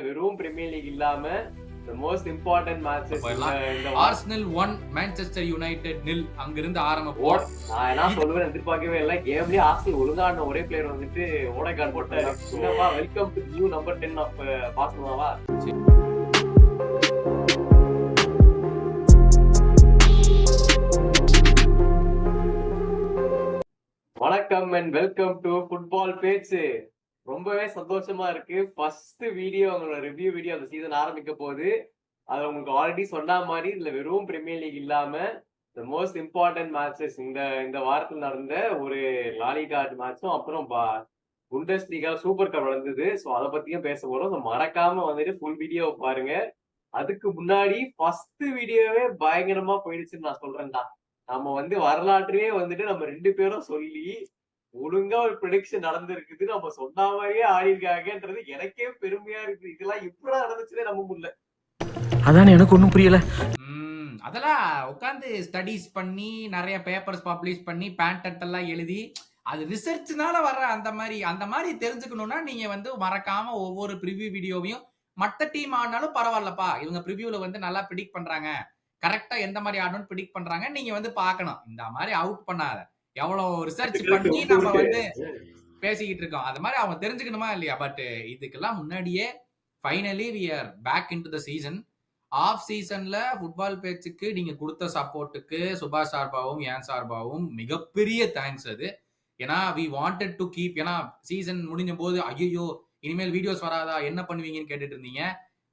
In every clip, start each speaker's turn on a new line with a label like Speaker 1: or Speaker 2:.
Speaker 1: வெறும் premier league இல்லாம the most important matches
Speaker 2: Arsenal 1 Manchester United 0 அங்கிருந்து ஆரம்பிப்போம்.
Speaker 1: நான் என்ன சொல்லுவேன் எதிர்பார்க்கவே இல்லை. கேம்லயே ஆர்சனல் ஒழுங்கான ஒரே பிளேயர் வந்துட்டு ஓடேகார்ட் போட்டாரு. என்னவா welcome to new number 10 of பார்சலோனாவா. வணக்கம் அண்ட் வெல்கம் டு ஃபுட்பால் பேச்சு. ரொம்பவே சந்தோஷமா இருக்கு. ஃபர்ஸ்ட் வீடியோ உங்களோட ரிவ்யூ வீடியோ அந்த சீசன் ஆரம்பிக்க போகுது. அது உங்களுக்கு ஆல்ரெடி சொன்ன மாதிரி இதுல வெறும் பிரீமியர் லீக் இல்லாம த மோஸ்ட் இம்பார்ட்டன்ட் மேட்சஸ் இந்த வாரத்தில் நடந்த ஒரு லாலிகா மேட்சும் அப்புறம் புண்டஸ் லீகா சூப்பர் கப் நடந்தது. ஸோ அதை பத்தியும் பேச போறோம். ஸோ மறக்காம வந்துட்டு ஃபுல் வீடியோ பாருங்க. அதுக்கு முன்னாடி ஃபர்ஸ்ட் வீடியோவே பயங்கரமா போயிடுச்சுன்னு நான் சொல்றேன்டா. நம்ம வரலாற்றையே வந்துட்டு நம்ம 2 பேரும் சொல்லி ஒழுங்கா ஒரு ப்ரெடிக்ஷன் நடந்திருக்குது. நம்ம சொன்ன மாதிரியே ஆடிருக்காங்கன்றது எனக்கே பெருமையா இருக்கு. இதெல்லாம் எப்படா நடந்துச்சுன்னே நம்ப முடியல.
Speaker 3: அதான் எனக்கு ஒன்றும் புரியல.
Speaker 2: அதெல்லாம் உட்காந்து ஸ்டடிஸ் பண்ணி நிறைய பேப்பர்ஸ் பப்ளிஷ் பண்ணி பேண்டன்ட் எல்லாம் எழுதி அது ரிசர்ச்னால வர்ற அந்த மாதிரி தெரிஞ்சுக்கணும்னா நீங்க மறக்காம ஒவ்வொரு ப்ரிவியூ வீடியோவையும் மற்ற டீம் ஆடினாலும் பரவாயில்லப்பா, இவங்க ப்ரிவியூல நல்லா ப்ரிடிக்ட் பண்றாங்க, கரெக்டா எந்த மாதிரி ஆடணும்னு ப்ரிடிக்ட் பண்றாங்க, நீங்க பார்க்கணும். இந்த மாதிரி அவுட் பண்ணாத. எவ்வளவு ரிசர்ச் பண்ணி நம்ம பேசிக்கிட்டு இருக்கோம். அது மாதிரி அவங்க தெரிஞ்சுக்கணுமா இல்லையா? பட் இதுக்கெல்லாம் முன்னாடியே finally we are back into the season. Off சீசன்ல ஃபுட்பால் பேச்சுக்கு நீங்க கொடுத்த சப்போர்ட்டுக்கு சுபாஷ் சார்பாவும் என் சார்பாவும் மிகப்பெரிய தேங்க்ஸ். அது ஏன்னா வி வாண்டட் டு கீப். ஏன்னா சீசன் முடிஞ்ச போது ஐயோ இனிமேல் வீடியோஸ் வராதா, என்ன பண்ணுவீங்கன்னு கேட்டுட்டு இருந்தீங்க.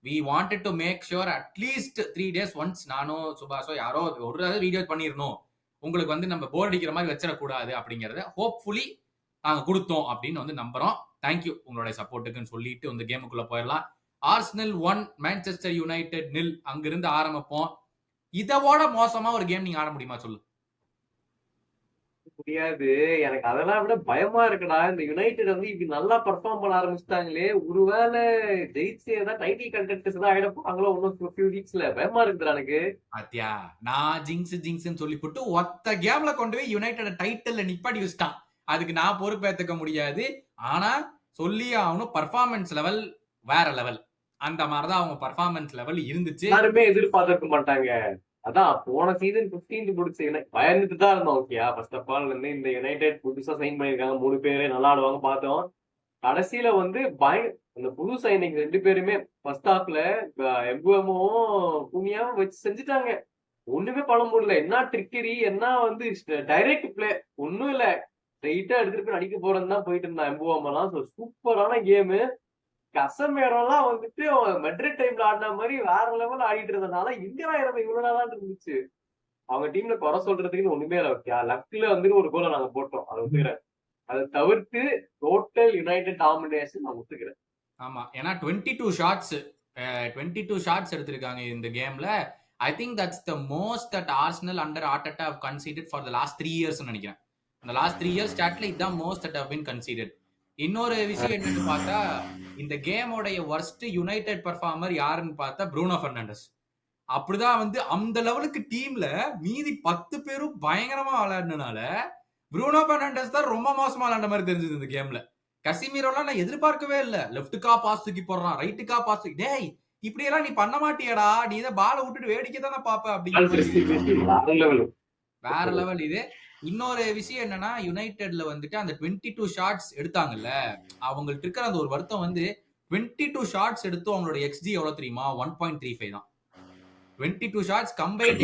Speaker 2: We wanted to make sure at least 3 days once நானோ சுபாஷோ யாரோ ஒரு வீடியோ பண்ணிடணும், உங்களுக்கு நம்ம போர் அடிக்கிற மாதிரி வச்சிடக்கூடாது அப்படிங்கறத ஹோப்ஃபுல்லி நாங்க கொடுத்தோம் அப்படின்னு நம்புறோம். தேங்க்யூ உங்களுடைய சப்போர்ட்டுக்குன்னு சொல்லிட்டு கேமுக்குள்ள போயிடலாம். ஆர்சனல் 1 மான்செஸ்டர் யுனைடெட் 0 அங்கிருந்து ஆரம்பிப்போம். இதோட மோசமா ஒரு கேம் நீங்க ஆட முடியுமா சொல்லு?
Speaker 1: முடியாது. எனக்கு அதெல்லாம் விட பயமா இருக்குடா. இந்த யுனைடெட் இப்படி நல்லா பெர்ஃபார்ம் பண்ண ஆரம்பிச்சிட்டாங்களே, ஒருவேளை ஜெயிச்சு ஏதாவது டைட்டில் கண்டென்ட்ஸ் தான் ஆயிட போறாங்களோ இன்னும் ஃபியூ வீக்ஸ்ல. பயமா இருக்குதுடா எனக்கு.
Speaker 2: அத்தியா நான் ஜிங்ஸ்ன்னு சொல்லி போட்டு ஒத்த கேம்ல கொண்டு போய் யுனைடெட் டைட்டில் நிப்பாட்டி வச்சுட்டான். அதுக்கு நான் பொறுப்பேற்றுக்க முடியாது. ஆனா சொல்லி ஆகணும், பர்ஃபார்மன்ஸ் லெவல் வேற லெவல். அந்த மாதிரிதான் அவங்க பர்ஃபார்மன்ஸ் லெவல் இருந்துச்சு.
Speaker 1: யாருமே எதிர்பார்த்திருக்க மாட்டாங்க. அதான் போன சீசன் 15 முடிச்சு பயந்துட்டு தான் இருந்தோம். ஓகேயா, ஃபர்ஸ்ட் ஆஃப் ஆல் இந்த யுனைடெட் புதுசா சைன் பண்ணிருக்காங்க, 3 பேரு நல்லா ஆடுவாங்க பார்த்தோம். கடைசியில அந்த புது சைனிங் 2 பேருமே ஃபர்ஸ்ட் ஹாஃப்ல எம்புவமும் புனியாவும் வச்சு செஞ்சுட்டாங்க. ஒண்ணுமே பண்ண முடியல. என்ன ட்ரிக்கரி, என்ன டைரக்ட் பிளே, ஒண்ணும் இல்ல. ஸ்ட்ரைட்டா எடுத்துட்டு போய் அடிக்க போறதுன்னு தான் போயிட்டு இருந்தான் எம்புவமெல்லாம். சூப்பரான கேமு. கசமேரெல்லாம் மெட்ரிட் டைம்ல ஆடின மாதிரி வேற லெவல் ஆடிட்டு இருந்தனால இந்தியா இவ்வளவு நாளா இருந்துச்சு. அவங்க டீம்ல குறை சொல்றதுக்குன்னு ஒண்ணுமே இல்ல. லக்ல ஒரு கோலை நாங்க போட்டோம், அதை ஒத்துக்கிறேன். அதை தவிர்த்து டோட்டல் யுனைடெட் டாமினேஷன் நான் ஒத்துக்கிறேன்.
Speaker 2: ஆமா, ஏன்னா 22 ஷாட்ஸ் எடுத்திருக்காங்க இந்த கேம்ல. I think that's the most that Arsenal under Arteta have conceded for the last 3 years நினைக்கிறேன். இந்த லாஸ்ட் 3 years ஸ்டாட்ல இதான் most that have been conceded. இன்னொரு விஷயம் என்னன்னு பார்த்தா, இந்த கேமோடைய வர்ஸ்ட் யுனைடெட் பர்ஃபார்மர் யாருன்னு பார்த்தா ப்ரூனோ பெர்னாண்டஸ். அப்படிதான் அந்த லெவலுக்கு டீம்ல மீதி 10 பேரும் பயங்கரமா விளையாடுனால ப்ரூனோ பெர்னாண்டஸ் தான் ரொம்ப மோசமா விளையாண்ட மாதிரி தெரிஞ்சது இந்த கேம்ல. கசிமீரோலாம் நான் எதிர்பார்க்கவே இல்லை. லெப்டுக்கா பாஸ் தூக்கி போடுறான், ரைட்டுக்கா பாஸ் தூக்கி, டேய் இப்படி எல்லாம் நீ பண்ண மாட்டியடா, நீ இதை பாலை விட்டுட்டு வேடிக்கை தானே பாப்ப அப்படின்னு வேற லெவல் இது. இன்னொரு விஷயம் என்னன்னா, யுனைடெட்ல அந்த 22 ஷாட்ஸ் எடுத்தாங்கல்ல, அவங்கள்ட்ட இருக்கிற அந்த ஒரு வருத்தம் 22 ஷாட்ஸ் எடுத்து அவங்களோட எக்ஸ்ஜி எவ்வளவு தெரியுமா? 1.35 தான். 22 ஷாட்ஸ் கம்பைன்ட்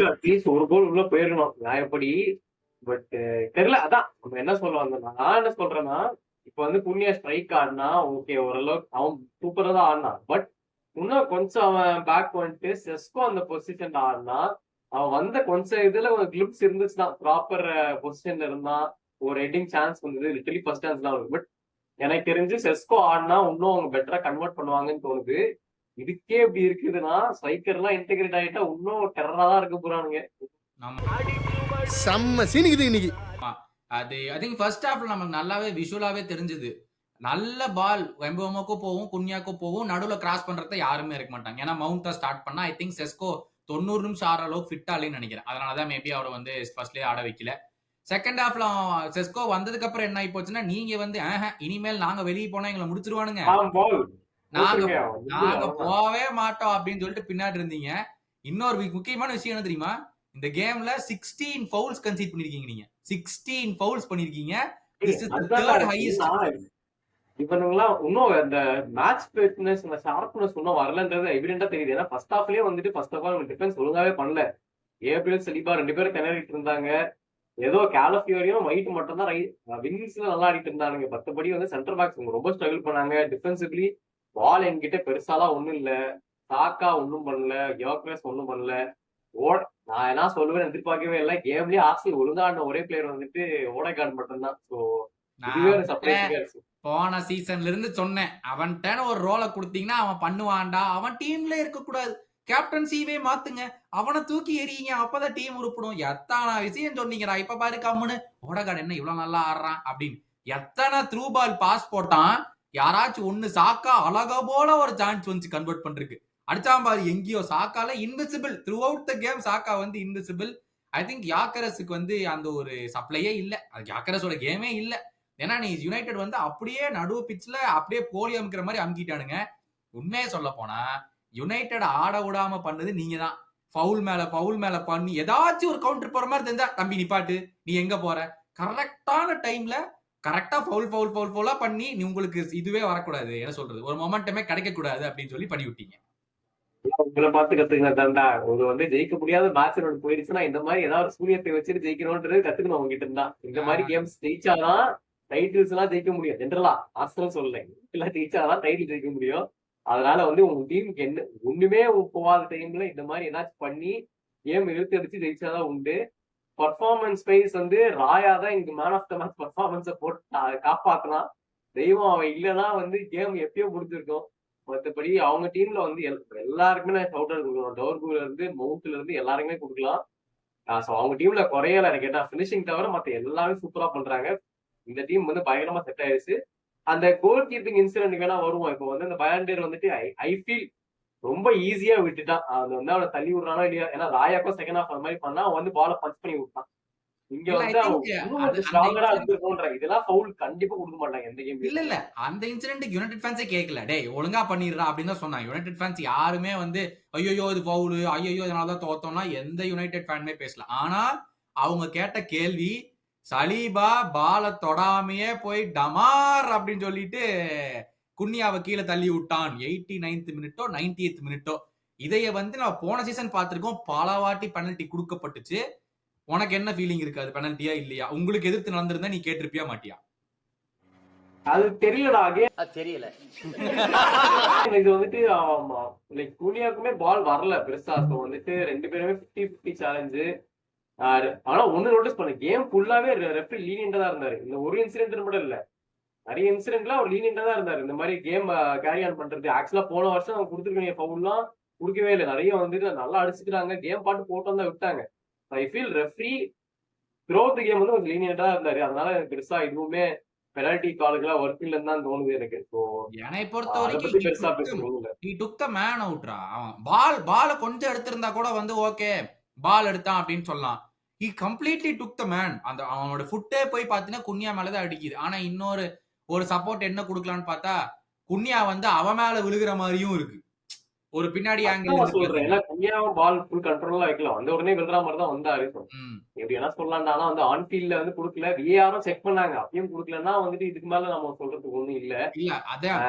Speaker 1: அட்லீஸ்ட் ஒரு கோல் உள்ள போயிடணும் நியாயப்படி. பட் தெரியல. அதான் நம்ம என்ன சொல்லுவாங்க, நான் என்ன சொல்றேன்னா, இப்ப புண்ணியா ஸ்ட்ரைக் ஆடினா ஓகே, ஓரளவுக்கு அவன் சூப்பரா தான் ஆடினான். பட் இன்னும் கொஞ்சம் அவன் பேக் செஸ்கோ அந்த பொசிஷன்ல ஆடினா, அவன் கொஞ்சம் இதுல ஒரு கிளிப்ஸ் இருந்துச்சுன்னா, ப்ராப்பர் பொசிஷன்ல இருந்தா ஒரு ஹெட்டிங் சான்ஸ் வந்தது. லிட்டரலி ஃபர்ஸ்ட் சான்ஸ் தான். பட் எனக்கு தெரிஞ்சு செஸ்கோ ஆடினா இன்னும் அவங்க பெட்டரா கன்வெர்ட் பண்ணுவாங்கன்னு தோணுது. இதுக்கே இப்படி இருக்குதுன்னா ஸ்ட்ரைக்கர் எல்லாம் இன்டெகிரேட் ஆகிட்டா இன்னும் டெரரா தான் இருக்க போறானுங்க.
Speaker 3: செம்ம சீனிக்குது இன்னைக்கு.
Speaker 2: அது ஐ திங்க் ஃபர்ஸ்ட் ஹாஃப்ல நமக்கு நல்லாவே விஷுவலாவே தெரிஞ்சது. நல்ல பால் வெம்போமோக்கும் போகும், குன்யாக்கும் போகும், நடுவில் கிராஸ் பண்றத யாருமே இருக்க மாட்டாங்க. ஏன்னா மவுண்ட் ஸ்டார்ட் பண்ணா ஐ திங்க் செஸ்கோ 90 நிமிஷம் ஆடுற அளவுக்கு ஃபிட் ஆகலன்னு நினைக்கிறேன். அதனாலதான் மேபி அவரை ஃபர்ஸ்ட்லேயே ஆட வைக்கல. செகண்ட் ஹாஃப்ல செஸ்கோ வந்ததுக்கு அப்புறம் என்ன ஆகி போச்சுன்னா, நீங்க இனிமேல் நாங்க வெளியே போனா எங்களை முடிச்சிருவானுங்க, நாங்க
Speaker 1: போட்டுருங்க வந்து
Speaker 2: நாங்க
Speaker 1: அவ்வளவுதான்.
Speaker 2: போவே மாட்டோம் அப்படின்னு சொல்லிட்டு பின்னாடி இருந்தீங்க. இன்னொரு முக்கியமான விஷயம் என்ன தெரியுமா? இந்த கேம்ல 16 ஃபவுல்ஸ் கன்சீட் பண்ணிருக்கீங்க நீங்க. 16 ஃபவுல்ஸ் பண்ணிருக்கீங்க. திஸ் இஸ் தி
Speaker 1: அதுதான்டா
Speaker 2: 3rd
Speaker 1: எனக்கு
Speaker 2: ஹையஸ்ட்.
Speaker 1: என்னன்னா, இவனுங்கலாம் இன்னும் அந்த மேட்ச் ஃபிட்னஸ், அந்த ஷார்ப்னஸ் இன்னும் வரலன்றது எவிடென்ட்டா தெரியுது. ஏன்னா ஃபர்ஸ்ட் ஹாஃப்லயே வந்துட்டு ஃபர்ஸ்ட் ஆஃப் ஆல் டிஃபென்ஸ் ஒழுங்காவே பண்ணல. ஏபிஎல் சலீபா 2 பேரும் திணறிட்டு இருந்தாங்க. ஏதோ கேலஃபியோரியும் ஒயிட் மட்டும் தான் விங்ஸ்ல நல்லா ஆடிட்டு இருந்தானுங்க. மத்தபடி வந்து சென்டர் பேக்ஸ் ரொம்ப ஸ்ட்ரகிள் பண்ணாங்க. டிஃபென்சிவ்லி பால் என்கிட்ட பெருசாலாம் ஒண்ணும் இல்ல. சாக்கா ஒண்ணும் பண்ணல. யோக்ரஸ் ஒண்ணும் பண்ணல. ஓட நான் என்ன சொல்லுவேன் எதிர்பார்க்கவே இல்லை. கேம்லயே ஆர்சனல் ஒழுங்கா ஆடின ஒரே பிளேயர் வந்துட்டு ஓடேகார்ட் மட்டும்தான். சோ இதுவே
Speaker 2: நான்
Speaker 1: ஒரு சர்ப்ரைசிங்கா இருக்கு.
Speaker 2: போன சீசன்ல இருந்து சொன்னேன், அவன்கிட்ட ஒரு ரோல கொடுத்தீங்கன்னா அவன் பண்ணுவான்டா. அவன் டீம்ல இருக்க கூடாது. கேப்டன்சிவே மாத்துங்க. அவனை தூக்கி எறியுங்க. அப்பதான் டீம் உருப்படும். எத்தனை விஷயம் சொன்னீங்கடா. இப்ப பாரு கம்முன்னு ஓடகார்டு என்ன இவ்வளவு நல்லா ஆடுறான் அப்படின்னு. எத்தனை த்ரூ பால் பாஸ் போட்டான். யாராச்சும் ஒண்ணு சாக்கா அழகா போல ஒரு சான்ஸ் வந்து கன்வெர்ட் பண்றதுக்கு அடிச்சான் பாரு. எங்கேயோ சாக்கால invisible throughout the game. Xhaka வந்து இன்விசிபிள். ஐ திங்க் யாக்கரஸுக்கு வந்து அந்த ஒரு சப்ளையே இல்ல. அது யாக்கரஸோட கேமே இல்ல. ஏன்னா நீ யுனைடெட் வந்து அப்படியே நடுவு பிச்சில் அப்படியே போலி அமுக்கிற மாதிரி அமுக்கிட்டானுங்க. உண்மையை சொல்ல போனா யுனைடெட் ஆட விடாம பண்ணது நீங்க தான். ஃபவுல் மேல பண்ணி ஏதாச்சும் ஒரு கவுண்டர் போற மாதிரி தெரிஞ்சா தம்பி நிப்பாட்டு, நீ எங்க போற, கரெக்டான டைம்ல கரெக்டா ஃபவுலா பண்ணி நீ உங்களுக்கு இதுவே வரக்கூடாது, என்ன சொல்றது, ஒரு மொமெண்டமே கிடைக்க கூடாது அப்படின்னு சொல்லி பண்ணி விட்டீங்க.
Speaker 1: உங்களை பார்த்து கத்துக்கினதாண்டா. ஒரு வந்து ஜெயிக்க முடியாத மேட்ச் ஒன்று போயிடுச்சுன்னா இந்த மாதிரி ஏதாவது சூரியத்தை வச்சுட்டு ஜெயிக்கணும்ன்றது கத்துக்கணும் உங்ககிட்ட இருந்தா. இந்த மாதிரி கேம்ஸ் ஜெயிச்சாதான் டைட்டில்ஸ் எல்லாம் ஜெயிக்க முடியும். ஜென்ரலா ஆஸ்ட்ரல் சொல்லலை, எல்லாம் ஜெயிச்சாதான் டைட்டில் ஜெயிக்க முடியும். அதனால வந்து உங்க டீமுக்கு என்ன ஒண்ணுமே போகாத டைம்ல இந்த மாதிரி ஏதாச்சும் பண்ணி கேம் இழுத்து அடிச்சு ஜெயிச்சாதான் உண்டு. பர்ஃபார்மன்ஸ் வைஸ் வந்து ராயா தான் இங்க மேன் ஆஃப் த மேட்ச் பர்ஃபார்மன்ஸை போட்டு காப்பாத்தலாம். தெய்வம் அவன் இல்லைன்னா வந்து கேம் எப்பயோ முடிஞ்சிருக்கும். மற்றபடி அவங்க டீம்ல வந்து எல்லாருக்குமே நான் ஷவுட் அவுட் கொடுக்கலாம். டோர்குல இருந்து மவுண்ட்ல இருந்து எல்லாருக்குமே கொடுக்கலாம். ஸோ அவங்க டீம்ல குறையல எனக்கு கேட்டா. பினிஷிங் தவிர மத்த எல்லாமே சூப்பரா பண்றாங்க. இந்த டீம் வந்து பயங்கரமா செட் ஆயிடுச்சு. அந்த கோல் கீப்பிங் இன்சிடென்ட் வேணா வருவோம். இப்போ வந்து அந்த பயாண்டர் வந்துட்டு ஐ ஃபீல் ரொம்ப ஈஸியா விட்டுட்டான். அது வந்து அவனை தள்ளி விடுறானோ இல்லையா. ஏன்னா ராயாக்கும் செகண்ட் ஹாஃப் அந்த மாதிரி பண்ணா அவன் வந்து பால பஞ்ச் பண்ணி விட்டான். இங்க
Speaker 2: இல்ல, I
Speaker 1: வந்து அவன்
Speaker 2: think
Speaker 1: இன்னும்
Speaker 2: அது
Speaker 1: கொஞ்சம்
Speaker 2: அந்த
Speaker 1: ஸ்ட்ராங்கரா
Speaker 2: incident
Speaker 1: எடுத்துருக்கோன்ற இதெல்லாம் ஃபவுல் கண்டிப்பா கொடுக்க மாட்டாங்க எந்த
Speaker 2: இல்ல
Speaker 1: கேம்.
Speaker 2: இல்ல அந்த இன்சிடென்ட் யுனைடெட் ஃபேன்ஸே கேட்கல. டேய் ஒழுங்கா பண்ணிடுறா அப்படின்னு தான் சொன்னாங்க. யுனைடெட் ஃபேன்ஸ் யாருமே வந்து ஐயோ இது பவுல், ஐயோ இதனாலதான் தோத்தோம்னா எந்த யுனைடெட் ஃபேனுமே பேசல. ஆனா அவங்க கேட்ட கேள்வி, சலீபா பால தொடாமையே போய் டமார் அப்படின்னு சொல்லிட்டு குன்னியாவை கீழே தள்ளி விட்டான். 89th மினிட்டோ 90th மினிட்டோ. இதைய வந்து நான் போன சீசன் பார்த்திருக்கோம். பல வாட்டி பெனல்டி கொடுக்கப்பட்டுச்சு. உனக்கு என்ன ஃபீலிங் இருக்கு, அது பெனல்ட்டியா இல்லையா? உங்களுக்கு எதிர்த்து நடந்திருந்தா நீ கேட்டிருப்பியா மாட்டியா?
Speaker 1: அது தெரியலடா.
Speaker 4: தெரியல.
Speaker 1: இது வந்துட்டு லைக் குனியாக்குமே பால் வரல பெருசா. ஸோ வந்துட்டு 2 பேருமே 50-50 சேலஞ்சு. ஆனா ஒண்ணு நோட்டீஸ் பண்ண, கேம் ஃபுல்லாவே ரெஃப்ரி லீனியண்டா தான் இருந்தாரு. இந்த ஒரு இன்சிடென்ட் மட்டும் இல்ல, நிறைய இன்சிடென்ட்ல அவர் லீனியண்டா தான் இருந்தாரு. இந்த மாதிரி கேம் கேரி ஆன் பண்றது. ஆக்சுவலா போன வருஷம் அவங்க கொடுத்துருக்க ஃபவுல்லாம் கொடுக்கவே இல்லை. நிறைய வந்துட்டு நல்லா அடிச்சுக்கிறாங்க. கேம் பாட்டு போட்டோம் தான் விட்டாங்க. ஐ ஃபீல் ரெஃப்ரி த்ரோத் கேம் வந்து கொஞ்சம் லீனியண்டா இருந்தாரு. அதனால எனக்கு பெருசா இதுவுமே பெனால்டி காலுக்குலாம் ஒர்க் இல்லைன்னு தான் தோணுது எனக்கு. ஸோ
Speaker 2: என்னை பொறுத்த
Speaker 1: அதை
Speaker 2: வரைக்கும்
Speaker 1: பத்தி பெருசா பேசணும் இல்ல.
Speaker 2: he took the man outரா. அவன் பால கொஞ்சம் எடுத்திருந்தா கூட வந்து ஓகே பால் எடுத்தான் அப்படின்னு சொல்லலாம். he completely took the man. அந்த அவனோட ஃபுட்டே போய் பாத்தீங்கன்னா குன்னியா மேலதான் அடிக்குது. ஆனா இன்னொரு ஒரு சப்போர்ட் என்ன கொடுக்கலான்னு பார்த்தா குன்னியா வந்து அவன் மேல விழுகிற மாதிரியும் இருக்கு. ஒரு பின்னாடி ஆங்கிள்
Speaker 1: சொல்றேன். ஏன்னா குன்னியாவும் பால் ஃபுல் கண்ட்ரோலா வைக்கலாம். வந்த உடனே விழுற மாதிரி தான் வந்தாரு. எப்படி என்ன சொல்லலாம்னா வந்து ஆன் ஃபீல்ட்ல வந்து கொடுக்கல. விஏஆரும் செக் பண்ணாங்க, அப்பயும் கொடுக்கலன்னா வந்துட்டு இதுக்கு மேல நம்ம சொல்றதுக்கு ஒண்ணும் இல்ல.
Speaker 2: இல்ல அதான்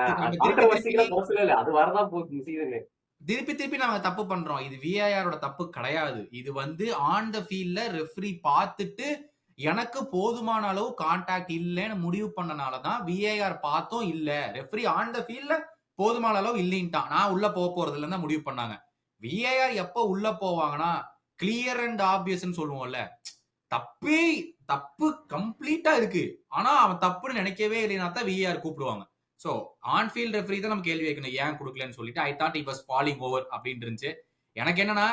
Speaker 1: அது வரதான் போகுது சீசனு.
Speaker 2: திருப்பி நாம தப்பு பண்றோம். இது விஐஆரோட தப்பு கிடையாது. இது வந்து ஆன் த ஃபீல்ட்ல ரெஃப்ரி பார்த்துட்டு எனக்கு போதுமான அளவு கான்டாக்ட் இல்லைன்னு முடிவு பண்ணனாலதான் விஐஆர் பார்த்தோம் இல்ல. ரெஃப்ரி ஆன் த ஃபீல்ட்ல போதுமான அளவு இல்லைன்ட்டான், நான் உள்ள போறது இல்லைன்னு முடிவு பண்ணாங்க. விஐஆர் எப்ப உள்ள போவாங்கன்னா கிளியர் அண்ட் ஆப்வியஸ் சொல்லுவோம்ல, தப்பு கம்ப்ளீட்டா இருக்கு ஆனா அவன் தப்புன்னு நினைக்கவே இல்லைன்னா தான் விஐஆர் கூப்பிடுவாங்க. சோ ஆன் ஃபீல்ட் ரெஃப்ரி தான் நம்ம கேள்வி வைக்கணும், ஏன் கொடுக்கலன்னு சொல்லிட்டு. I thought it was falling over அப்படின்னு இருந்துச்சு. எனக்கு என்னன்னா,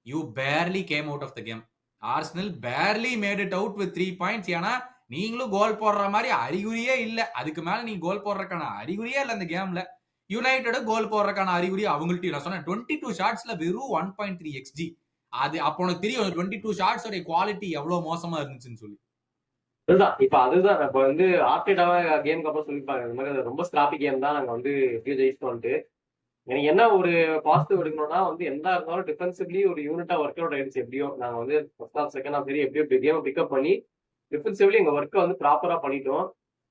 Speaker 2: you barely came out of the game. Arsenal barely made it out with 3 points. ஏன்னா நீங்களும் கோல் போடுற மாதிரி அறிகுறியே இல்ல. அதுக்கு மேல நீ கோல் போடுறதுக்கான அறிகுறியே இல்ல இந்த கேம்ல. யுனைடெட் கோல் போடுறதுக்கான அறிகுறி அவங்கள்ட்ட நான் சொன்னேன். 22 ஷாட்ஸ்ல வெறும் 1.3 XG. அது அப்போ உனக்கு தெரியும் 22 ஷாட்ஸோட குவாலிட்டி எவ்வளவு மோசமா இருந்துச்சுன்னு சொல்லி.
Speaker 1: அதுதான் அதுதான் இப்ப வந்து ஆர்டேட்டாவே கேமுக்கு அப்புறம் சொல்லிப்பாங்க இந்த மாதிரி அது ரொம்ப ஸ்கிராப்பி கேம் தான், நாங்க வந்து எப்படியும் ஜெயிச்சிட்டோம்ட்டு. எனக்கு என்ன ஒரு பாசிட்டிவ் எடுக்கணும்னா வந்து என்ன இருந்தாலும் டிஃபென்சிவ்லி ஒரு யூனிட்டா ஒர்க் அவுட் ஆயிடுச்சு. எப்படியோ நாங்க வந்து ஃபர்ஸ்ட் ஹாஃப் செகண்ட் ஹாஃப் சரி எப்படியோ கேமை பிக்கப் பண்ணி டிஃபென்சிவ்லி எங்க ஒர்க்கை வந்து ப்ராப்பரா பண்ணிட்டோம்.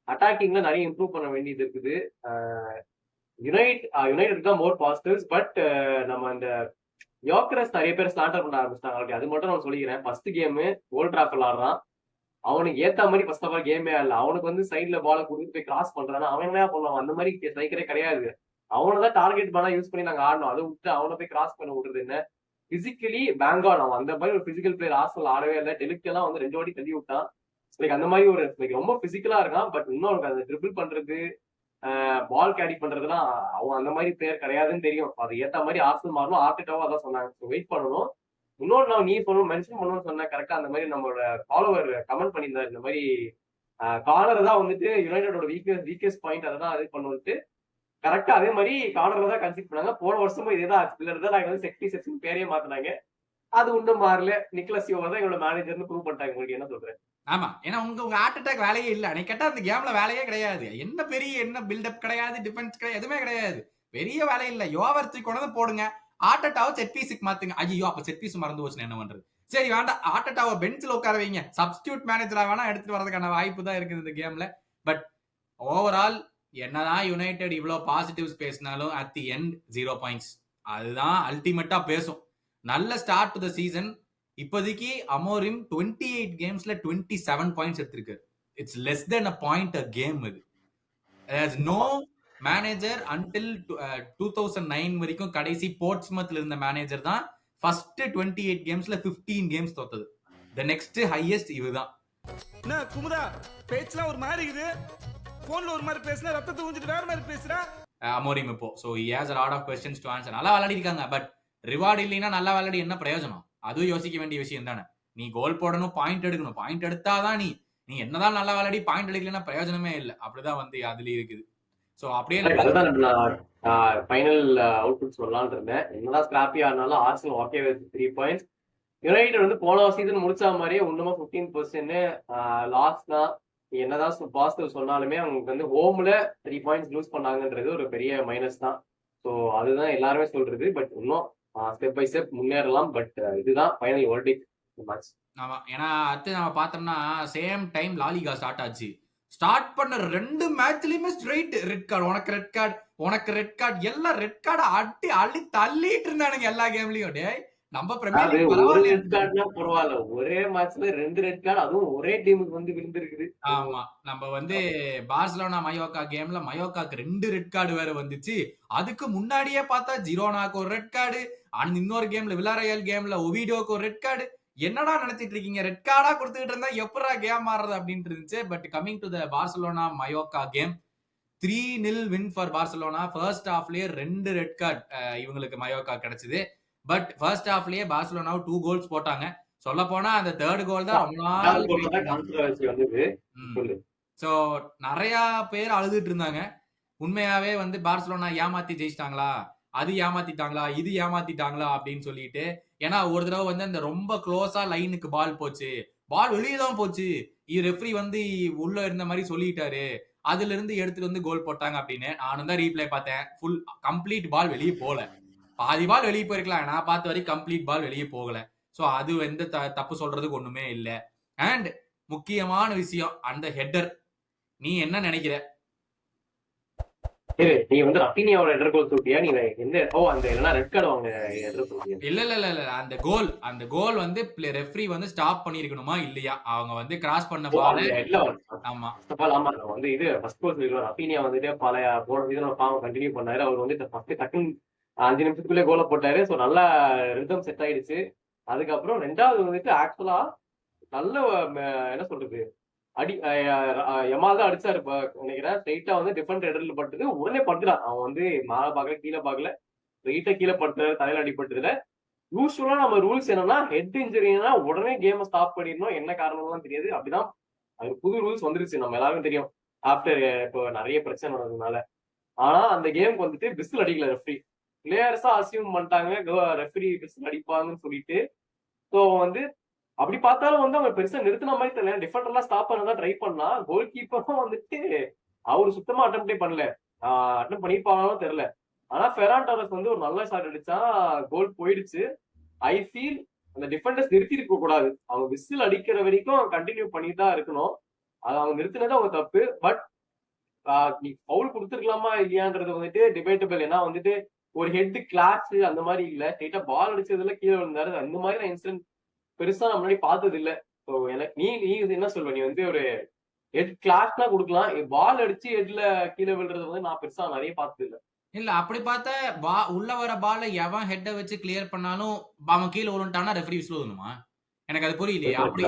Speaker 1: அட்டாக்கிங்ல நிறைய இம்ப்ரூவ் பண்ண வேண்டியது இருக்குது. யுனைடெட் தான் மோர் பாசிட்டிவ்ஸ். பட் நம்ம இந்த யோக்கரஸ் நிறைய பேர் ஸ்லாண்டர் பண்ண ஆரம்பிச்சிட்டாங்க. அப்படி அது மட்டும் நான் சொல்லிக்கிறேன். ஃபர்ஸ்ட் கேம் ஓல்ட் டிராஃபர்ட்ல ஆடுறான். அவனுக்கு ஏத்த மாதிரி ஃபர்ஸ்ட் ஆஃப் ஆல் கேமே இல்ல. அவனுக்கு வந்து சைட்ல பால கொடுத்து போய் கிராஸ் பண்றானா அவன் என்ன பண்ணுவான்? அந்த மாதிரி ஸ்ட்ரைக்கரே கிடையாது. அவனதான் டார்கெட் பண்ணா யூஸ் பண்ணி நாங்க ஆடணும். அதை விட்டு அவனை போய் கிராஸ் பண்ண விடுறது என்ன? பிசிக்கலி பேங்கால் அவன் அந்த மாதிரி ஒரு பிசிக்கல் பிளேயர் ஆர்சனல் ஆடவே இல்லை. டெலிக் எல்லாம் வந்து 2 வாட்டி தள்ளி விட்டான். லைக் அந்த மாதிரி ஒரு ரொம்ப பிசிக்கலா இருக்கான். பட் இன்னும் அந்த ட்ரிபிள் பண்றது, பால் கேரி பண்றதுலாம் அவன் அந்த மாதிரி பிளேயர் கிடையாதுன்னு தெரியும். அது ஏத்த மாதிரி ஆர்சனல் மாறணும். ஆர்டேட்டாவும் அதான் சொன்னாங்க. வெயிட் பண்ணணும். இன்னொன்று நான் நீ சொல்லணும் மென்ஷன் பண்ணணும்னு சொன்னேன். கரெக்டா அந்த மாதிரி நம்மளோட ஃபாலோவர் கமெண்ட் பண்ணியிருந்தாரு. இந்த மாதிரி கார்னர் தான் வந்துட்டு யுனைடோட வீக்கஸ்ட் பாயிண்ட், அதை தான் இது பண்ணுவோம்ட்டு. கரெக்டா அதே மாதிரி கார்னர்ல தான் கன்சிட் பண்ணாங்க. போன வருஷமும் இதே தான் பில்லர் தான் நாங்க வந்து செக்டி செக்ஷன் பேரே மாத்தினாங்க. அது ஒன்றும் மாறல. நிக்லஸ் யோவா தான் எங்களோட மேனேஜர்னு ப்ரூவ் பண்ணிட்டாங்க. உங்களுக்கு என்ன சொல்றேன்?
Speaker 2: ஆமா, ஏன்னா உங்க ஹார்ட் அட்டாக் வேலையே இல்ல. நீ கேட்டா அந்த கேம்ல வேலையே கிடையாது. என்ன பில்டப் கிடையாது, டிஃபென்ஸ் கிடையாது, எதுவுமே கிடையாது. பெரிய வேலை இல்ல. யோவர்த்தி கொண்டு போடுங்க, ஆர்டேட்டாவை செட் பீஸுக்கு மாத்துங்க. ஐயோ அப்ப செட் பீஸ் மறந்து போச்சு, என்ன பண்றது? சரி வேண்டாம், ஆர்டேட்டாவை பெஞ்சில் உட்கார வைங்க, சப்ஸ்டியூட் மேனேஜரா வேணா எடுத்துட்டு வரதுக்கான வாய்ப்பு தான் இருக்குது இந்த கேம்ல. பட் ஓவரால் என்னதான் யுனைடெட் இவ்வளவு பாசிட்டிவ்ஸ் பேசினாலும் அட் தி எண்ட் 0 பாயிண்ட்ஸ். அதுதான் அல்டிமேட்டா பேசும். நல்ல ஸ்டார்ட் டு த சீசன். இப்போதைக்கு அமோரிம் 28 கேம்ஸ்ல 27 பாயிண்ட்ஸ் எடுத்திருக்காரு. It's less than a point a game. இது நோ மேனேஜர் அன்டில் 2009 வரைக்கும் கடைசி போர்ட்ஸ்மத்ல இருந்த மேனேஜர் தான் ஃபர்ஸ்ட் 28 கேம்ஸ்ல 15 கேம்ஸ் தோத்தது. தி நெக்ஸ்ட் ஹையஸ்ட் இதுதான்.
Speaker 4: என்ன குமுதா பேச்செல்லாம் ஒரு மாதிரி இருக்குது. போன்ல ஒரு மாதிரி பேசினா ரத்தத்தை ஊஞ்சிட்டு வேற மாதிரி பேசுறா
Speaker 2: அமோரிம் இப்போ. So he has a lot of questions to answer. நல்லா விளையாடி இருக்காங்க. பட் ரிவார்டு இல்லைன்னா நல்லா விளையாடி என்ன பிரயோஜனம்? அதுவும் யோசிக்க வேண்டிய விஷயம் தானே. நீ கோல் போடணும், பாயிண்ட் எடுக்கணும். பாயிண்ட் எடுத்தாதான் நீ என்னதான் நல்லா விளையாடி பாயிண்ட் எடுக்கலன்னா பிரயோஜனமே இல்லை. அப்படிதான் வந்து அதுல இருக்குது. சோ அப்படியே
Speaker 1: அதுதான் நான் ஃபைனல் அவுட்புட் சொல்லலாம்னு இருந்தேன். என்னதான் ஸ்கிராப்பி ஆனாலும் Arsenal okay with 3 points. United வந்து போன சீசன் முடிச்ச மாதிரியே இன்னுமா 15% லாஸ் தான். என்னதான் பாசிட்டிவ் சொன்னாலுமே அவங்களுக்கு வந்து ஹோம்ல 3 பாயிண்ட்ஸ் லூஸ் பண்ணாங்கன்றது ஒரு பெரிய மைனஸ் தான். ஸோ அதுதான் எல்லாருமே சொல்றது. பட் இன்னும் ஸ்டெப் பை ஸ்டெப் முன்னேறலாம். பட் இதுதான் ஃபைனல் வேர்டிக்ட் மேட்ச்.
Speaker 2: ஆமா, ஏன்னா அடுத்து நம்ம பார்த்தோம்னா சேம் டைம் லாலிகா ஸ்டார்ட் ஆச்சு. ஸ்டார்ட் பண்ண 2 மேட்ச்லயுமே ஸ்ட்ரைட் ரெட் கார்டு, உனக்கு ரெட் கார்டு எல்லாம் ரெட் கார்டு அள்ளி தள்ளிட்டு இருந்தானுங்க எல்லா கேம்லயும். டேய் நம்ம பிரீமியர்
Speaker 1: ஒரு ரெட் கார்டுனா பரவாயில்ல, ஒரே மேட்ச்ல 2 ரெட் கார்டு, அதுவும் ஒரே டீமுக்கு வந்து விழுந்திருக்குது.
Speaker 2: ஆமா, நம்ம வந்து பார்சலோனா மயோக்கா கேம்ல மயோக்காக்கு 2 ரெட் கார்டு வேற வந்துச்சு. அதுக்கு முன்னாடியே பார்த்தா ஜிரோனாக்கு ஒரு ரெட் கார்டு, இன்னொரு கேம்ல வில்லாரையல் கேம்ல ஒவிடோக்கு ஒரு ரெட் கார்டு. என்னடா நினைச்சிட்டு இருக்கீங்க? ரெட் கார்டா கொடுத்துட்டு இருந்தா எப்படா கேம் ஆடுறது அப்படின்ட்டு இருந்துச்சு. But coming to the Barcelona Mallorca game, 3-0 win for Barcelona. First ஹாஃப்லயே 2 ரெட் கார்டு இவங்களுக்கு மயோக்கா கிடைச்சது. பட் ஃபர்ஸ்ட் ஹாஃப்லயே பார்சலோனா 2 கோல்ஸ் போட்டாங்க. சொல்ல போனா அந்த தேர்ட் கோல் தான் ரொம்ப நாள். சோ நிறைய பேர் அழுதுட்டு இருந்தாங்க. உண்மையாவே வந்து பார்சலோனா ஏமாத்தி ஜெயிச்சிட்டாங்களா, அது ஏமாத்திட்டாங்களா, இது ஏமாத்திட்டாங்களா அப்படின்னு சொல்லிட்டு. ஏன்னா ஒரு தடவை வந்து அந்த ரொம்ப க்ளோஸா லைனுக்கு பால் போச்சு, பால் வெளியே தான் போச்சு, ரெஃப்ரி வந்து உள்ள இருந்த மாதிரி சொல்லிட்டாரு, அதுல இருந்து எடுத்துட்டு வந்து கோல் போட்டாங்க அப்படின்னு. நானும் தான் ரீப்ளே பார்த்தேன். ஃபுல் கம்ப்ளீட் பால் வெளியே போல, பாதி பால் வெளியே போயிருக்கலாம். நான் பார்த்த வரைக்கும் கம்ப்ளீட் பால் வெளியே போகல. சோ அது எந்த தப்பு சொல்றதுக்கு ஒண்ணுமே இல்லை. அண்ட் முக்கியமான விஷயம் அந்த ஹெட்டர், நீ என்ன நினைக்கிற?
Speaker 1: நீ வந்து ரஃபினியாவோட ஹெடர் கோல் சொல்லிட்டியா? நீ எந்த அந்த இல்லனா ரெட் கார்டு வாங்க ஹெடர் சொல்லிட்டியா?
Speaker 2: இல்ல அந்த கோல் வந்து ரெஃப்ரி வந்து ஸ்டாப் பண்ணிருக்கணுமா இல்லையா? அவங்க வந்து கிராஸ் பண்ண பால்
Speaker 1: இல்ல.
Speaker 2: ஆமா
Speaker 1: ஆமா, வந்து இது ஃபர்ஸ்ட் கோல் சொல்லிடுவார். ரஃபினியா வந்துட்டு பழைய போன சீசன் ஃபார்ம் கண்டினியூ பண்ணாரு. அவர் வந்து ஃபர்ஸ்ட் டக்குன்னு 5 நிமிஷத்துக்குள்ளே கோலை போட்டாரு. ஸோ நல்லா ரிதம் செட் ஆயிடுச்சு. அதுக்கப்புறம் 2வது வந்துட்டு ஆக்சுவலா நல்ல என்ன சொல்றது, அடி யமால் தான் அடிச்சாரு நினைக்கிறேன். ஸ்ட்ரைட்டா வந்து டிஃபரெண்ட் ஹெடர்ல பட்டது, உடனே பட்டுறான். அவன் வந்து மேல பாக்கல கீழே பாக்கல, ஸ்ட்ரைட்டா கீழே பட்டுறாரு, தலையில அடிபட்டுதுல. யூஸ்வலா நம்ம ரூல்ஸ் என்னன்னா ஹெட் இன்ஜுரினா உடனே கேமை ஸ்டாப் பண்ணிடணும். என்ன காரணம்லாம் தெரியாது. அப்படிதான் அது புது ரூல்ஸ் வந்துருச்சு, நம்ம எல்லாருக்கும் தெரியும். ஆஃப்டர் இப்போ நிறைய பிரச்சனை நடந்ததுனால. ஆனா அந்த கேமுக்கு வந்துட்டு விசில் அடிக்கல ரெஃப்ரி. பிளேயர்ஸா அசியூம் பண்ணிட்டாங்க ரெஃப்ரி விசில் அடிப்பாங்கன்னு சொல்லிட்டு. ஸோ வந்து அப்படி பார்த்தாலும் வந்து அவங்க பெருசா நிறுத்தின மாதிரி தெரியல. டிஃபெண்டர் எல்லாம் ஸ்டாப் பண்ணதான் ட்ரை பண்ணா, கோல் கீப்பரும் வந்துட்டு அவரு சுத்தமா அட்டெம்ப்டே பண்ணல. அட்டம் பண்ணிருப்பாங்கன்னு தெரியல. ஆனா ஃபெரான் டாரஸ் வந்து ஒரு நல்ல ஷாட் அடிச்சா கோல் போயிடுச்சு. ஐ ஃபீல் அந்த டிஃபெண்டர்ஸ் நிறுத்தி இருக்க கூடாது. அவங்க விசில் அடிக்கிற வரைக்கும் கண்டினியூ பண்ணிட்டு தான் இருக்கணும். அது அவங்க நிறுத்தினது அவங்க தப்பு. பட் நீ பவுல் கொடுத்துருக்கலாமா இல்லையான்றது வந்துட்டு டிபேட்டபிள். ஏன்னா வந்துட்டு ஒரு ஹெட் கிளாஸ் அந்த மாதிரி இல்ல, ஸ்ட்ரெயிட்டா பால் அடிச்சதுல கீழே விழுந்தாரு. அந்த மாதிரி இன்சிடென்ட் பெருசா நான் முன்னாடி பார்த்தது இல்ல. ஸோ எனக்கு நீ நீ என்ன சொல்வ? நீ வந்து ஒரு ஹெட் கிளாஸ்னா கொடுக்கலாம், பால் அடிச்சு ஹெட்ல கீழே விழுறது வந்து நான் பெருசா நிறைய பார்த்தது இல்ல.
Speaker 2: இல்ல அப்படி பார்த்தா உள்ள வர பால எவன் ஹெட்டை வச்சு கிளியர் பண்ணாலும் அவன் கீழே விழுந்துட்டானா ரெஃபரி விசில் ஊதணுமா? எனக்கு அது புரியலையே. அப்படி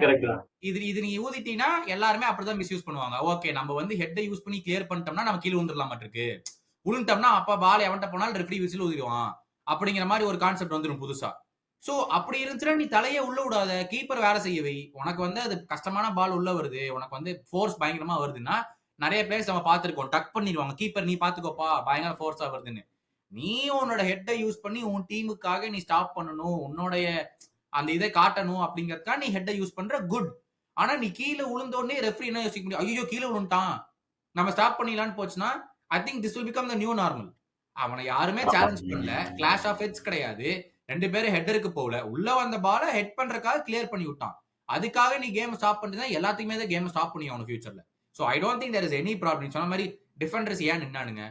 Speaker 1: கரெக்ட் தான்.
Speaker 2: இது நீ ஊதிட்டீங்கன்னா எல்லாருமே அப்படிதான் மிஸ்யூஸ் பண்ணுவாங்க. ஓகே நம்ம வந்து ஹெட்டை யூஸ் பண்ணி கிளியர் பண்ணிட்டோம்னா நம்ம கீழே விழுந்துடலாம் இருக்கு, விழுந்துட்டோம்னா அப்ப பால் எவன்ட்ட போனாலும் ரெஃபரி விசில் ஊதிடுவான் அப்படிங்கிற மாதிரி ஒரு கான்செப்ட் வந்துடும் புதுசா. சோ அப்படி இருந்துச்சுன்னா நீ தலையே உள்ள விடாத, கீப்பர் வேலை செய்ய வை. உனக்கு வந்து அது கஷ்டமான பால் உள்ள வருது, உனக்கு வந்து ஃபோர்ஸ் பயங்கரமா வருதுன்னா நிறைய பிளேயர்ஸ் நம்ம பார்த்திருக்கோம், டக் பண்ணிடுவாங்க, கீப்பர் நீ பாத்துக்கோப்பா பயங்கர ஃபோர்ஸா வருதுன்னு. நீ உன்னோட ஹெட்டை யூஸ் பண்ணி உன் டீமுக்காக நீ ஸ்டாப் பண்ணணும், உன்னோடைய அந்த இதை காட்டணும் அப்படிங்கறதுக்காக நீ ஹெட்டை யூஸ் பண்ற, குட். ஆனா நீ கீழே விழுந்தோடனே ரெஃபரி என்ன யோசிக்க முடியும், ஐயோ கீழே விழுந்துட்டான் நம்ம ஸ்டாப் பண்ணிடலான்னு போச்சுன்னா I think this will become the new normal. அவனை யாருமே சேலஞ்ச் பண்ணல, கிளாஷ் ஆஃப் ஹெட்ஸ் கிடையாது, ரெண்டு பேரும் ஹெட்டருக்கு போகல, உள்ள வந்த பால ஹெட் பண்றதுக்காக கிளியர் பண்ணி விட்டான். அதுக்காக நீ கேம் ஸ்டாப் பண்ணிட்டு எல்லாத்துக்குமே தான் கேம் ஸ்டாப் பண்ணி ஆகணும் ஃபியூச்சர்ல. So I don't think there is any problem. சொன்ன மாதிரி டிஃபெண்டர்ஸ் ஏன் நின்னானுங்க,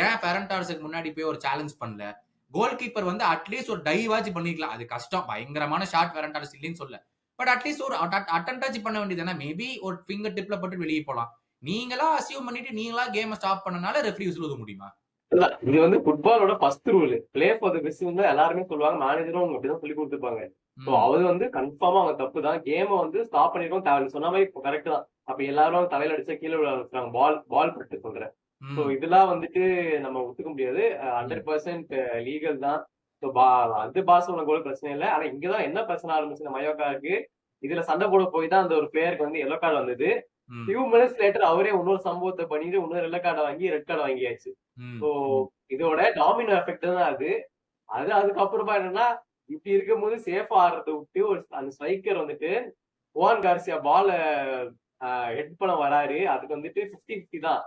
Speaker 2: ஏன் ஃபெரான் டாரஸுக்கு முன்னாடி போய் ஒரு சேலஞ்ச் பண்ணல, கோல் கீப்பர் வந்து அட்லீஸ்ட் ஒரு டைவாச்சு பண்ணிக்கலாம். அது கஷ்டம், பயங்கரமான ஷாட் ஃபெரான் டாரஸ் இல்லைன்னு சொல்ல, பட் அட்லீஸ்ட் ஒரு அட்டெம்ப்டாச்சு பண்ண வேண்டியது. மேபி ஒரு ஃபிங்கர் டிப்ல போட்டு வெளியே போலாம். நீங்களா அசியூம் பண்ணிட்டு நீங்களா கேம் ஸ்டாப் பண்ணனால ரெஃபரி விசில் ஊத முடியுமா?
Speaker 1: இல்ல, இது வந்து ஃபுட்பாலோட first rule, play for the best வந்து எல்லாருமே சொல்லுவாங்க, மேனேஜரும் அப்படிதான் சொல்லி கொடுத்துருப்பாங்க. ஸோ அது வந்து கன்ஃபார்மா அவங்க தப்பு தான். கேமை வந்து ஸ்டாப் பண்ணிருக்கோம் தேவை, சொன்ன மாதிரி கரெக்ட் தான். அப்ப எல்லாரும் தலையில அடிச்சா கீழே விழ ஆரம்பிச்சாங்க, பால் பட்டு சொல்றேன். ஸோ இதெல்லாம் வந்துட்டு நம்ம ஒத்துக்க முடியாது. 100% லீகல் தான். ஸோ அது பாசோட கோல் பிரச்சனை இல்லை. ஆனா இங்கதான் என்ன பிரச்சனை ஆரம்பிச்சு இந்த மயோக்காருக்கு, இதுல சண்டை போட போய் தான் அந்த ஒரு பிளேயருக்கு வந்து எல்லோ கார்டு வந்தது. ஃபியூ மினிட்ஸ் லேட்டர் அவரே இன்னொரு சம்பவத்தை பண்ணிட்டு இன்னொரு எல்லோ கார்டை வாங்கி ரெட் கார்டு வாங்கியாச்சு. ஸோ இதோட டாமினோ எஃபெக்ட் தான் அது. அதுக்கப்புறமா என்னன்னா, இப்படி இருக்கும்போது சேஃபா ஆடுறத விட்டு ஒரு அந்த ஸ்ட்ரைக்கர் வந்துட்டு ஓவன் கார்சியா பால ஹெட் பண்ண வராரு. அதுக்கு வந்துட்டு 50-50 தான்,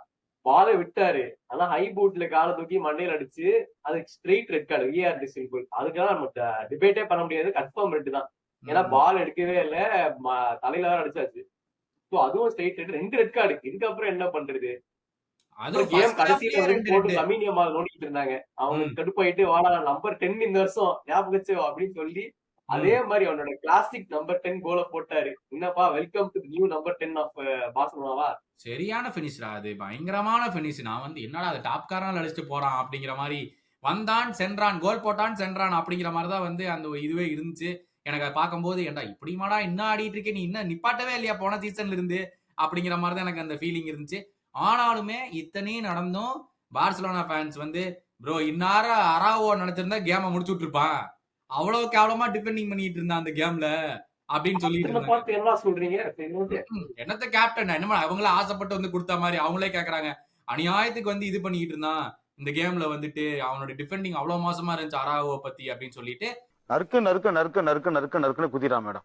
Speaker 1: பாலை விட்டாரு. ஆனா ஹை பூட்ல காலை தூக்கி மண்டையில அடிச்சு அதுக்கு ஸ்ட்ரெயிட் ரெட் கார்டு, விஆர் டிசிம்பிள். அதுக்கெல்லாம் நம்ம டிபேட்டே பண்ண முடியாது, கன்ஃபார்ம் ரெட் தான். ஏன்னா பால் எடுக்கவே இல்லை, தலையில தான் அடிச்சாச்சு. ஸோ அதுவும் ஸ்ட்ரெயிட் ரெட், 2 ரெட் கார்டு. இதுக்கப்புறம் என்ன பண்றது? கேம் கடைசியில போட்டு லமீனியமா நோண்டிட்டு இருந்தாங்க. அவங்க கடுப்பாயிட்டு வாடா நம்பர் 10 இந்த வருஷம் ஞாபகம் வச்சு அப்படின்னு சொல்லி அதே மாதிரி அவனோட கிளாசிக் நம்பர் 10 கோல போட்டாரு. என்னப்பா welcome to new number 10 of பார்சலோனாவா.
Speaker 2: சரியான பினிஷ்ரா, அது பயங்கரமான பினிஷ். நான் வந்து என்னடா அது டாப் காரனால அடிச்சுட்டு போறான் அப்படிங்கிற மாதிரி, வந்தான் சென்றான், கோல் போட்டான் சென்றான் அப்படிங்கிற மாதிரி தான் வந்து அந்த இதுவே இருந்துச்சு. எனக்கு அதை பார்க்கும்போது ஏன்டா இப்படிமாடா இன்னும் ஆடிட்டு இருக்கே, நீ இன்னும் நிப்பாட்டவே இல்லையா போன சீசன்ல இருந்து அப்படிங்கிற மாதிரி தான் எனக்கு அந்த ஃபீலிங் இருந்துச்சு. ஆனாலுமே இத்தனையும் நடந்தும் பார்சலோனா ஃபேன்ஸ் வந்து ப்ரோ இன்னார அராவோ நினைச்சிருந்தா கேமை முடிச்சு விட்டுருப்பான், அவ்வளவு கேவலமா டிஃபெண்டிங் பண்ணிட்டு இருந்தான் அந்த கேம்ல அப்படின்னு சொல்லிட்டு
Speaker 1: என்ன சொல்றீங்க?
Speaker 2: என்னத்த கேப்டன் என்னமா அவங்கள ஆசைப்பட்டு வந்து கொடுத்த மாதிரி அவங்களே கேக்குறாங்க, அநியாயத்துக்கு வந்து இது பண்ணிட்டு இருந்தான் இந்த கேம்ல வந்துட்டு, அவனோட டிஃபெண்டிங் அவ்வளவு மோசமா இருந்துச்சு அராவோ பத்தி அப்படின்னு சொல்லிட்டு
Speaker 5: நறுக்கு நறுக்கு நறுக்கு நறுக்கு நறுக்கு நறுக்குன்னு குதிரான் மேடம்.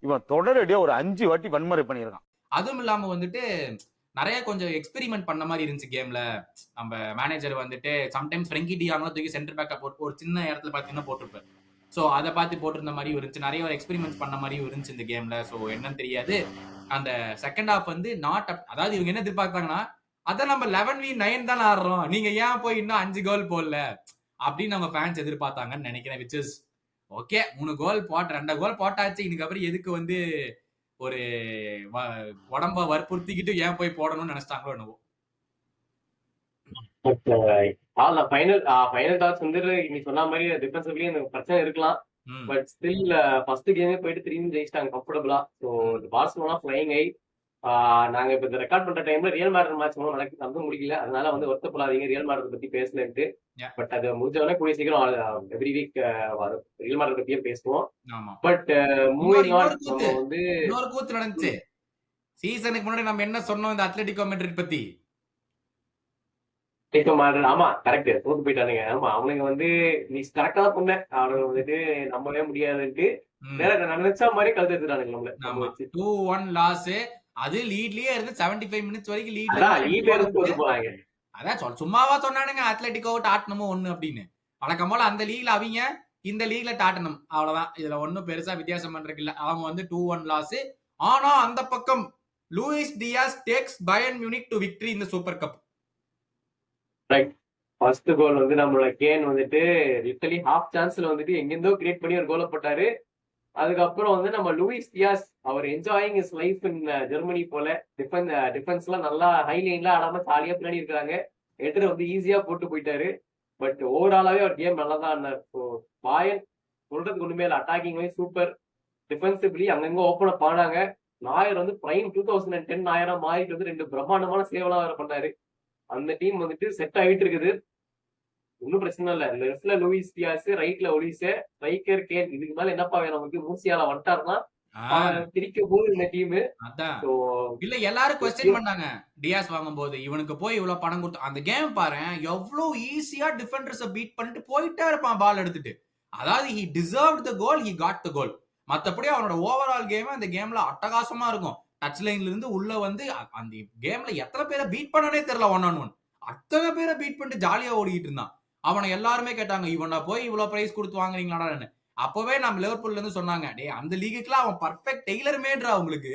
Speaker 5: இவன் தொடரடியா ஒரு 5 வாட்டி வன்முறை பண்ணிருக்கான்.
Speaker 2: அதுவும் இல்லாம வந்துட்டு நிறைய கொஞ்சம் எக்ஸ்பெரிமெண்ட் பண்ண மாதிரி இருந்துச்சு கேம்ல. நம்ம மேனேஜர் வந்துட்டு சம்டைம்ஸ் ஃப்ரெங்கி டியாங்லாம் தூக்கி சென்டர் பேக்கா போட்டு ஒரு சின்ன இடத்துல பாத்தீங்கன்னா போட்டிருப்பாரு. ஸோ அதை பார்த்து போட்டிருந்த மாதிரியும் இருந்துச்சு, நிறைய ஒரு எக்ஸ்பெரிமெண்ட் பண்ண மாதிரியும் இருந்துச்சு இந்த கேம்ல. ஸோ என்னன்னு தெரியாது. அந்த செகண்ட் ஹாஃப் வந்து அதாவது இவங்க என்ன எதிர்பார்த்தாங்கன்னா, அதான் நம்ம 11v9 தான் ஆடுறோம், நீங்க ஏன் போய் இன்னும் 5 கோல் போடல அப்படின்னு நம்ம ஃபேன்ஸ் எதிர்பார்த்தாங்கன்னு நினைக்கிறேன். விச் இஸ் ஓகே, 3 கோல் 2 கோல் போட்டாச்சு, இதுக்கப்புறம் எதுக்கு வந்து ஒரு உடம்ப வற்புறுத்திக்கிட்டு ஏன் போய் போடணும்னு நினைச்சிட்டாங்களோ என்னவோ.
Speaker 1: ஃபைனல் டாஸ் வந்து நீ சொன்ன மாதிரி டிஃபென்சிவ்லி எனக்கு பிரச்சனை இருக்கலாம். பட் ஸ்டில் ஃபர்ஸ்ட் கேமே போயிட்டு 3 ஜெயிச்சிட்டாங்க கம்ஃபர்டபுளா. ஸோ பார்சலோனா ஃபிளைங் ஐ. நாங்க இப்ப இந்த ரெக்கார்ட் பண்ற டைம்ல ரியல் மேட்ரிட் மேட்ச் நடந்து முடியல, அதனால வந்து வருத்தப்படாதீங்க ரியல் மேட்ரிட் பத்தி பேசலன்ட்டு. பட் அது முடிஞ்சவொடனே கூடிய சீக்கிரம் எவ்ரி வீக் ரியல் மேட்ரிட் பத்தியே பேசுவோம். பட் மூவிங் ஆன், நம்ம வந்து
Speaker 2: இன்னொரு கூத்து நடந்துச்சு சீசனுக்கு முன்னாடி. நம்ம என்ன சொன்னோம் இந்த அத்லெட்டிகோ மேட்ரிட் பத்தி?
Speaker 1: ஆமா கரெக்ட், தோத்து போயிட்டானுங்க. ஆமா அவனுங்க வந்து நீ கரெக்டா தான் சொன்ன, அவனுங்க வந்துட்டு நம்பவே முடியாதுன்ட்டு நினைச்ச மாதிரி கழுத்து எடுத்துட்டானுங்க நம்மள நம்ம வச்சு.
Speaker 2: 2-1 லாஸ். அது லீட்லயே இருந்து 75 மினிட்ஸ் வரைக்கும்
Speaker 1: அதான் லீட்ல இருந்து
Speaker 2: லீட்ல
Speaker 1: தோத்து போறாங்க.
Speaker 2: அதான் சும்மாவா சொன்னானுங்க அத்லெட்டிகோ டாட்டனமும் 1 அப்படின்னு. வழக்கம் போல அந்த லீக்ல அவங்க, இந்த லீக்ல டாட்டனம். அவ்வளவுதான். இதுல ஒன்னும் பெருசா வித்தியாசம் பண்றதுக்கு இல்ல. அவங்க வந்து 2-1 லாஸ். ஆனா அந்த பக்கம் Luis Diaz takes Bayern Munich to victory in the Super Cup.
Speaker 1: Right. First goal வந்து நம்மளோட கேன் வந்துட்டு லிட்டரலி ஹாஃப் சான்ஸ்ல வந்துட்டு எங்கிருந்தோ கிரியேட் பண்ணி ஒரு கோலை போட்டாரு. அதுக்கப்புறம் வந்து நம்ம லூயிஸ் டியாஸ் அவர் enjoying his life in Germany போல. டிஃபென்ஸ்லாம் நல்லா ஹை லைன்ல ஆடாம ஜாலியா பின்னாடி இருக்காங்க. எடுத்துட்டு வந்து ஈஸியா போட்டு போயிட்டாரு. பட் ஓவராலாவே அவர் கேம் நல்லா தான் ஆடினார். ஸோ பாயன் சொல்றதுக்கு ஒண்ணுமே இல்லை. அட்டாக்கிங் வைஸ் சூப்பர், டிஃபென்சிவ்லி அங்கங்க ஓப்பன் அப் ஆனாங்க. நாயர் வந்து பிரைம் 2010 நாயரா மாறிட்டு வந்து 2 பிரம்மாண்டமான சேவெல்லாம் வேற பண்ணாரு. அந்த டீம் வந்துட்டு செட் ஆகிட்டு இருக்குது. ஒன்னும் பிரச்சனை இல்ல. லெஃப்ட்ல லூயிஸ் டியாஸ், ரைட்ல ஒலிசே, ஸ்ட்ரைக்கர் கேன். இதுக்கு மேல என்னப்பா வேணும்? வந்து மூசியால வந்துட்டாருன்னா திரிக்க போது இந்த டீம்.
Speaker 2: அதான் இல்ல எல்லாரும் क्वेश्चन பண்ணாங்க டியாஸ் வாங்கும்போது, இவனுக்கு போய் இவ்வளவு பணம் கொடுத்து அந்த கேம் பாரு எவ்வளவு ஈஸியா டிஃபெண்டர்ஸ பீட் பண்ணிட்டு போயிட்டே இருப்பான் பால் எடுத்துட்டு. அதாவது he deserved the goal, he got the goal. மத்தபடி அவனோட ஓவரால் கேம் அந்த கேம்ல அட்டகாசமா இருக்கும். டச் லைன்ல இருந்து உள்ள வந்து அந்த கேம்ல எத்தனை பேரை பீட் பண்ணனே தெரியல. 1-on-1 அத்தனை பேரை பீட் பண்ணிட்டு ஜாலியா ஓடிக்கிட்டு இருந்தான். அவனை எல்லாருமே கேட்டாங்க, இவனை போய் இவ்வளவு பிரைஸ் கொடுத்து வாங்குறீங்களாடான்னு. அப்பவே நம்ம லிவர்பூல்ல இருந்து சொன்னாங்க, டே அந்த லீக்குலாம் அவன் பர்ஃபெக்ட் டெய்லர் மேட்ரா உங்களுக்கு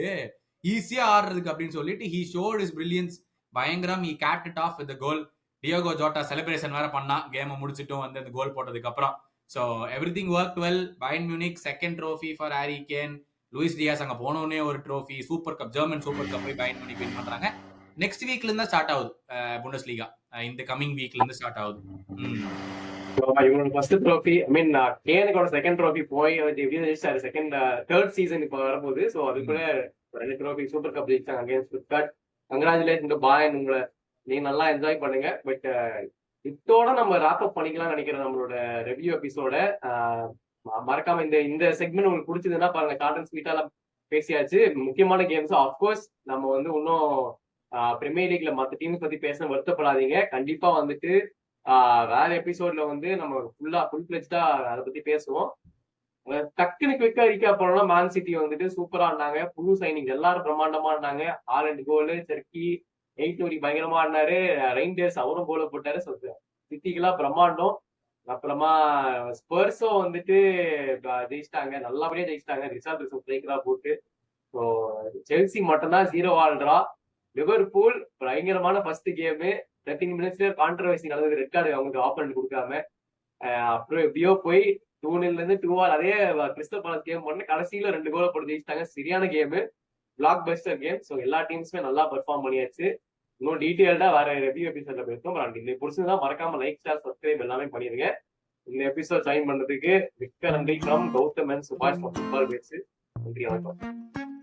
Speaker 2: ஈஸியா ஆடுறதுக்கு அப்படின்னு சொல்லிட்டு he showed his brilliance. பயங்கரம். he capped it off with the goal. Diogo Jota celebration வேற பண்ணா கேம் முடிச்சிட்டும் வந்து அந்த கோல் போட்டதுக்கு அப்புறம். So everything work well. Bayern Munich second trophy for Harry Kane. Luis Diaz அங்க போனோடனே ஒரு trophy. Super cup, German super cup போய் பயர்ன் மியூனிக் வின் பண்றாங்க. நெக்ஸ்ட் வீக்ல இருந்து ஸ்டார்ட் ஆகுது புண்டஸ் லீகா. இந்த கமிங் வீக்ல இருந்து ஸ்டார்ட் ஆகுது.
Speaker 1: இவனோட ஃபர்ஸ்ட் ட்ரோஃபி, ஐ மீன் கேனுக்கோட செகண்ட் ட்ரோஃபி போய் எப்படி ஜெயிச்சாரு. செகண்ட் தேர்ட் சீசன் இப்போ வரப்போகுது. ஸோ அதுக்குள்ள 2 ட்ரோஃபி சூப்பர் கப் ஜெயிச்சாங்க against Stuttgart. Congratulation to Bayern. உங்களை நீங்க நல்லா என்ஜாய் பண்ணுங்க. பட் இதோட நம்ம ராப் அப் பண்ணிக்கலாம் நினைக்கிறேன் நம்மளோட ரிவ்யூ எபிசோட. மறக்காம இந்த செக்மெண்ட் உங்களுக்கு பிடிச்சதுன்னா பாருங்க, ஷார்ட் அண்ட் ஸ்வீட்டால பேசியாச்சு. முக்கியமான கேம்ஸ் ஆஃப்கோர்ஸ் நம்ம வந்து இன்னும் பிரீமியர் லீக்ல மற்ற டீம்ஸ் பத்தி பேச வருத்தப்படாதீங்க. கண்டிப்பா வந்துட்டு வேற எபிசோட்ல வந்து நம்ம ஃபுல் பிளெஜ்டா அதை பத்தி பேசுவோம். டக்குனு குவிக்கா ரீகேப் பண்ணோம்னா, மேன் சிட்டி வந்துட்டு சூப்பரா ஆடினாங்க. புது சைனிங் எல்லாரும் பிரம்மாண்டமா ஆடினாங்க. 6 கோலு, செர்கி 8 பயங்கரமா ஆடினாரு. ரெயின்டர்ஸ் அவரும் கோல போட்டாரு. சிட்டிக்கெல்லாம் பிரம்மாண்டம். அப்புறமா ஸ்பர்ஸும் வந்துட்டு ஜெயிச்சிட்டாங்க, நல்லபடியா ஜெயிச்சிட்டாங்க. ரிசார்ட் ஸ்ட்ரைக்கரா போட்டு. ஸோ செல்சி மட்டும்தான் 0 ஆல்ரா. லிவர்பூல் பயங்கரமான ஃபர்ஸ்ட் கேமு 13 மினிட்ஸ்ல கான்ட்ரவர்சி நடந்தது. ரெட் கார்டு அவங்களுக்கு ஆப்போனன்ட் கொடுக்காம. அப்புறம் எப்படியோ போய் 2-0 இருந்து 2-2 அதே கிறிஸ்டல் பேலஸ் கேம் பண்ணி கடைசியில 2 கோலை போட்டு ஜெயிச்சிட்டாங்க. சரியான game, black Bastar game. So எல்லா டீம்ஸுமே நல்லா பெர்ஃபார்ம் பண்ணியாச்சு. இன்னும் டீட்டெயில்டா வேற ரிவ்யூ எபிசோட்ல பேசுவோம். இந்த பிடிச்சதுதான் மறக்காம லைக், ஷேர், சப்ஸ்கிரைப் எல்லாமே பண்ணிருங்க. இந்த எபிசோட் ஜாயின் பண்றதுக்கு மிக்க நன்றி ஃப்ரம் கௌதம் அண்ட் சுபாஷ். ஃபுட்பால் பேசு. நன்றி, வணக்கம்.